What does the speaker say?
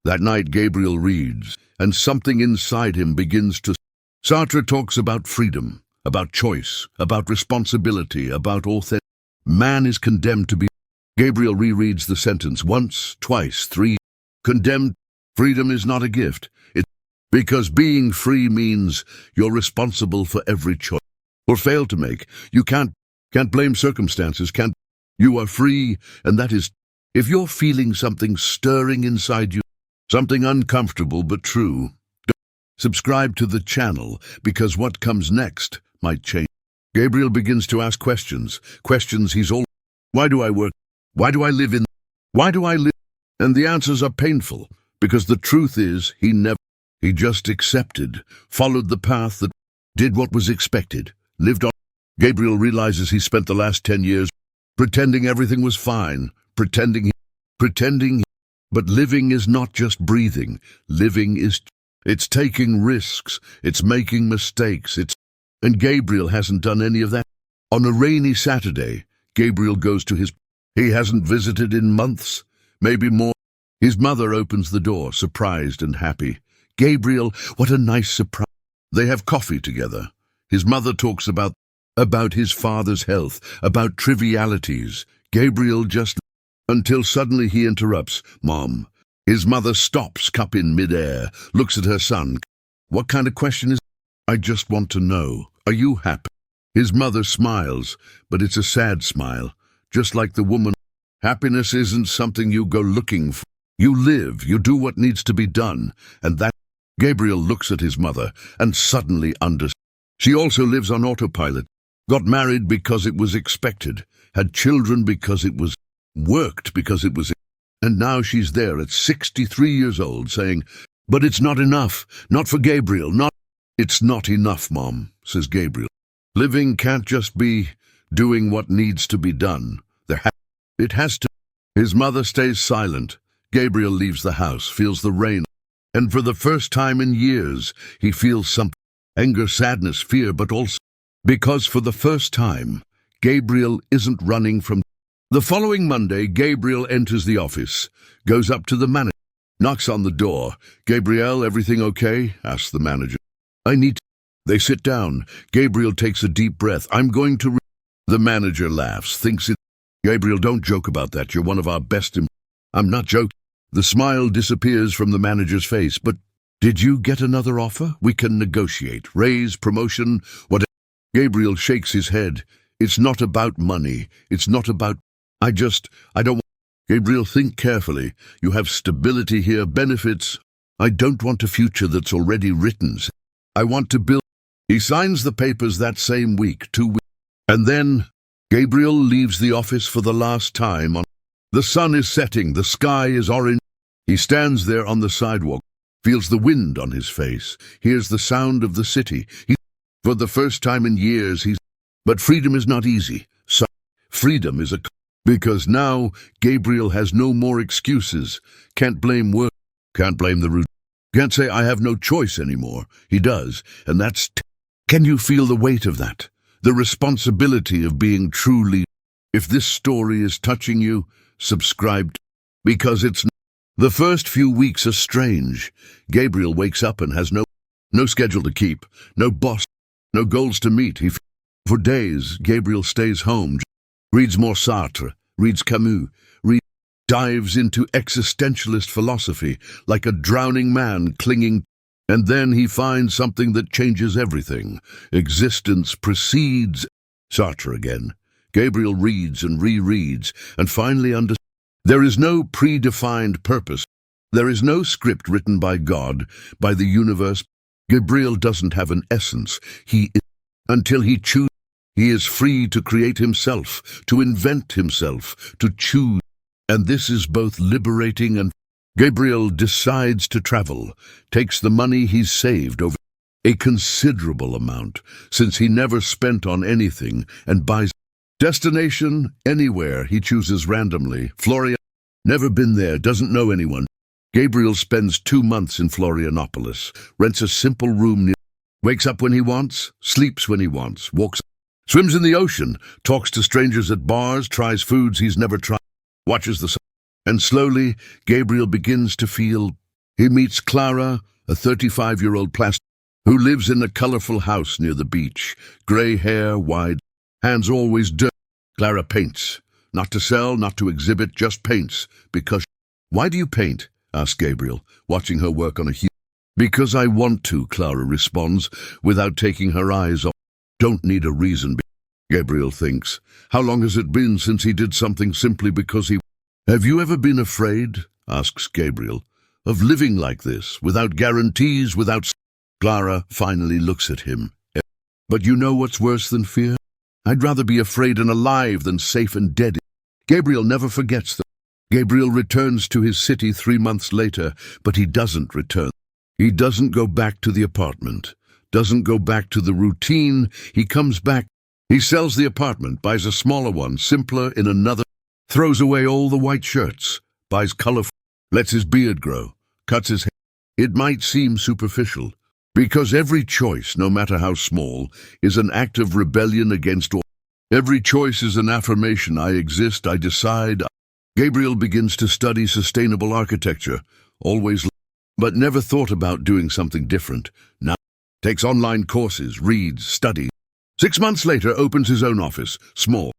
That night Gabriel reads, and something inside him begins to... Sartre talks about freedom, about choice, about responsibility, about authenticity. Man is condemned to be... Gabriel rereads the sentence once, twice, three. Condemned. Freedom is not a gift. Because being free means you're responsible for every choice or fail to make. You can't blame circumstances, You are free, and that is... If you're feeling something stirring inside you, something uncomfortable but true, subscribe to the channel, because what comes next might change. Gabriel begins to ask questions he's all... Why do I work? Why do I live in... Why do I live? And the answers are painful, because the truth is he just accepted, followed the path that did what was expected, lived on. Gabriel realizes he spent the last 10 years pretending everything was fine, pretending. But living is not just breathing. Living is... It's taking risks, it's making mistakes, And Gabriel hasn't done any of that. On a rainy Saturday, Gabriel goes to his... He hasn't visited in months, maybe more. His mother opens the door, surprised and happy. Gabriel, what a nice surprise. They have coffee together. His mother talks about his father's health, about trivialities. Gabriel just... Until suddenly he interrupts. Mom. His mother stops, cup in midair, looks at her son. What kind of question is... I just want to know. Are you happy? His mother smiles, but it's a sad smile. Just like the woman. Happiness isn't something you go looking for. You live, you do what needs to be done, and that... Gabriel looks at his mother and suddenly understands. She also lives on autopilot, got married because it was expected, had children because it was, worked because it was, and now she's there at 63 years old saying, but it's not enough, not for Gabriel, not... It's not enough, Mom, says Gabriel. Living can't just be doing what needs to be done. It has to... His mother stays silent. Gabriel leaves the house, feels the rain. And for the first time in years, he feels some anger, sadness, fear, but also because for the first time, Gabriel isn't running from... The following Monday, Gabriel enters the office, goes up to the manager, knocks on the door. Gabriel, everything okay? Asks the manager. I need to... They sit down. Gabriel takes a deep breath. I'm going to... The manager laughs, thinks it... Gabriel, don't joke about that. You're one of our best... I'm not joking. The smile disappears from the manager's face. But did you get another offer? We can negotiate. Raise, promotion, whatever. Gabriel shakes his head. It's not about money. It's not about... I don't... Gabriel, think carefully. You have stability here, benefits. I don't want a future that's already written. I want to build... He signs the papers that same week, 2 weeks. And then Gabriel leaves the office for the last time. The sun is setting, the sky is orange. He stands there on the sidewalk, feels the wind on his face, hears the sound of the city. For the first time in years, But freedom is not easy. So freedom is because now Gabriel has no more excuses. Can't blame work, can't blame the route. Can't say I have no choice anymore. He does, and that's... Can you feel the weight of that? The responsibility of being truly... If this story is touching you, subscribe, because it's... The first few weeks are strange. Gabriel wakes up and has no schedule to keep, no boss, no goals to meet. For days, Gabriel stays home, reads more Sartre, reads Camus, dives into existentialist philosophy like a drowning man clinging. And then he finds something that changes everything. Existence precedes Sartre again. Gabriel reads and rereads and finally understands. There is no predefined purpose. There is no script written by God, by the universe. Gabriel doesn't have an essence. He is, until he chooses. He is free to create himself, to invent himself, to choose. And this is both liberating and... Gabriel decides to travel, takes the money he's saved, over a considerable amount, since he never spent on anything, and buys destination anywhere he chooses randomly. Florianópolis, never been there, doesn't know anyone. Gabriel spends 2 months in Florianópolis, rents a simple room near, wakes up when he wants, sleeps when he wants, walks, swims in the ocean, talks to strangers at bars, tries foods he's never tried, watches the sun. And slowly, Gabriel begins to feel He meets Clara, a 35-year-old plastic who lives in a colorful house near the beach. Gray hair, wide hands, always dirty. Clara paints. Not to sell, not to exhibit, just paints. Because... Why do you paint? Asks Gabriel, watching her work on a huge... Because I want to, Clara responds, without taking her eyes off. Don't need a reason, Gabriel thinks. How long has it been since he did something simply because he... Have you ever been afraid, asks Gabriel, of living like this, without guarantees, without... Clara finally looks at him. But you know what's worse than fear? I'd rather be afraid and alive than safe and dead. Gabriel never forgets that. Gabriel returns to his city 3 months later, but he doesn't return. He doesn't go back to the apartment, doesn't go back to the routine. He comes back. He sells the apartment, buys a smaller one, simpler in another, throws away all the white shirts, buys colorful, lets his beard grow, cuts his hair. It might seem superficial, because every choice, no matter how small, is an act of rebellion against all. Every choice is an affirmation. I exist, I decide. Gabriel begins to study sustainable architecture, always, but never thought about doing something different. Now, takes online courses, reads, studies. 6 months later, opens his own office, small.